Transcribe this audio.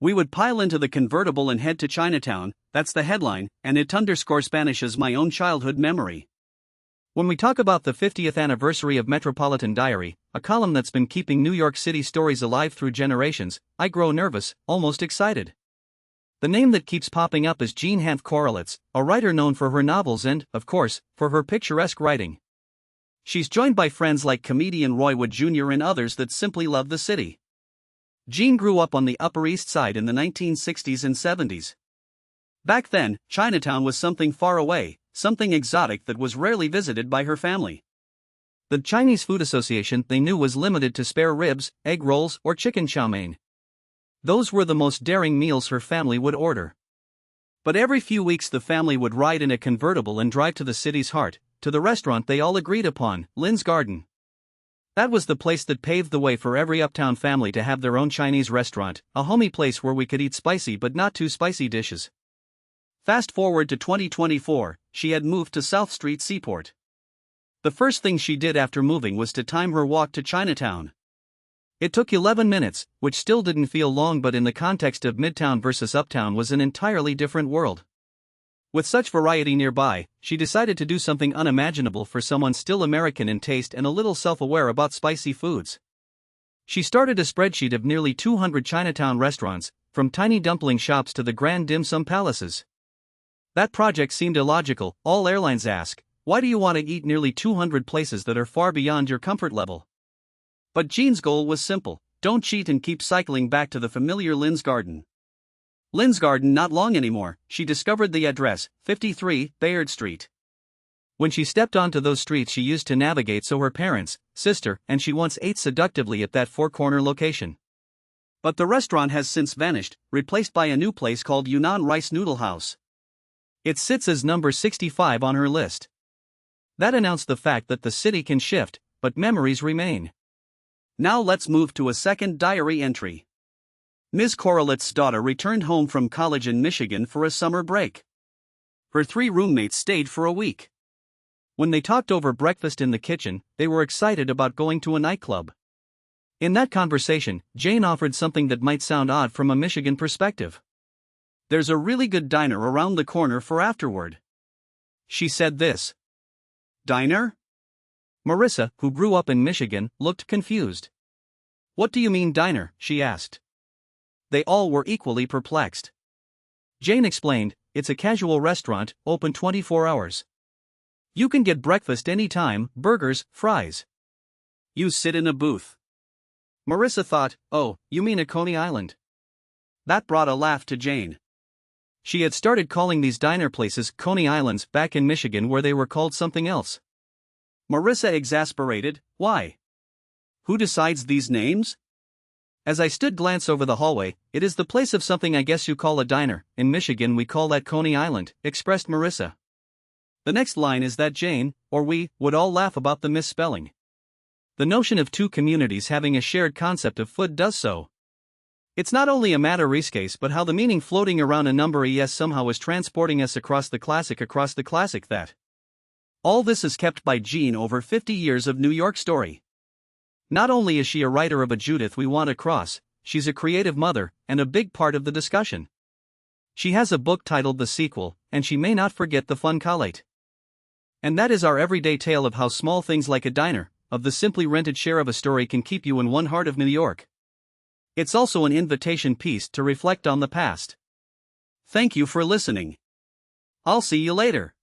We would pile into the convertible and head to Chinatown. That's the headline, and it underscores Spanish's my own childhood memory. When we talk about the 50th anniversary of Metropolitan Diary, a column that's been keeping New York City stories alive through generations, I grow nervous, almost excited. The name that keeps popping up is Jean Hanff Korelitz, a writer known for her novels and, of course, for her picturesque writing. She's joined by friends like comedian Roy Wood Jr. and others that simply love the city. Jean grew up on the Upper East Side in the 1960s and 70s. Back then, Chinatown was something far away, something exotic that was rarely visited by her family. The Chinese Food Association they knew was limited to spare ribs, egg rolls, or chicken chow mein. Those were the most daring meals her family would order. But every few weeks the family would ride in a convertible and drive to the city's heart, to the restaurant they all agreed upon, Lin's Garden. That was the place that paved the way for every uptown family to have their own Chinese restaurant, a homey place where we could eat spicy but not too spicy dishes. Fast forward to 2024, she had moved to South Street Seaport. The first thing she did after moving was to time her walk to Chinatown. It took 11 minutes, which still didn't feel long, but in the context of Midtown versus Uptown was an entirely different world. With such variety nearby, she decided to do something unimaginable for someone still American in taste and a little self-aware about spicy foods. She started a spreadsheet of nearly 200 Chinatown restaurants, from tiny dumpling shops to the grand dim sum palaces. That project seemed illogical. All airlines ask, why do you want to eat nearly 200 places that are far beyond your comfort level? But Jean's goal was simple: don't cheat and keep cycling back to the familiar Lin's Garden. Lin's Garden not long anymore, she discovered the address, 53 Bayard Street. When she stepped onto those streets she used to navigate, so her parents, sister, and she once ate seductively at that four-corner location. But the restaurant has since vanished, replaced by a new place called Yunnan Rice Noodle House. It sits as number 65 on her list. That announced the fact that the city can shift, but memories remain. Now let's move to a second diary entry. Ms. Korelitz's daughter returned home from college in Michigan for a summer break. Her 3 roommates stayed for a week. When they talked over breakfast in the kitchen, they were excited about going to a nightclub. In that conversation, Jane offered something that might sound odd from a Michigan perspective. There's a really good diner around the corner for afterward. She said this. Diner? Marissa, who grew up in Michigan, looked confused. What do you mean diner? She asked. They all were equally perplexed. Jane explained, it's a casual restaurant, open 24 hours. You can get breakfast anytime, burgers, fries. You sit in a booth. Marissa thought, oh, you mean a Coney Island? That brought a laugh to Jane. She had started calling these diner places Coney Islands back in Michigan where they were called something else. Marissa exasperated, why? Who decides these names? As I stood glance over the hallway, it is the place of something I guess you call a diner. In Michigan we call that Coney Island, expressed Marissa. The next line is that Jane, or we, would all laugh about the misspelling. The notion of two communities having a shared concept of food does so. It's not only a matter risques but how the meaning floating around a number es somehow is transporting us across the classic that. All this is kept by Jean over 50 years of New York story. Not only is she a writer of a Judith we want across, she's a creative mother, and a big part of the discussion. She has a book titled The Sequel, and she may not forget the fun collate. And that is our everyday tale of how small things like a diner, of the simply rented share of a story can keep you in one heart of New York. It's also an invitation piece to reflect on the past. Thank you for listening. I'll see you later.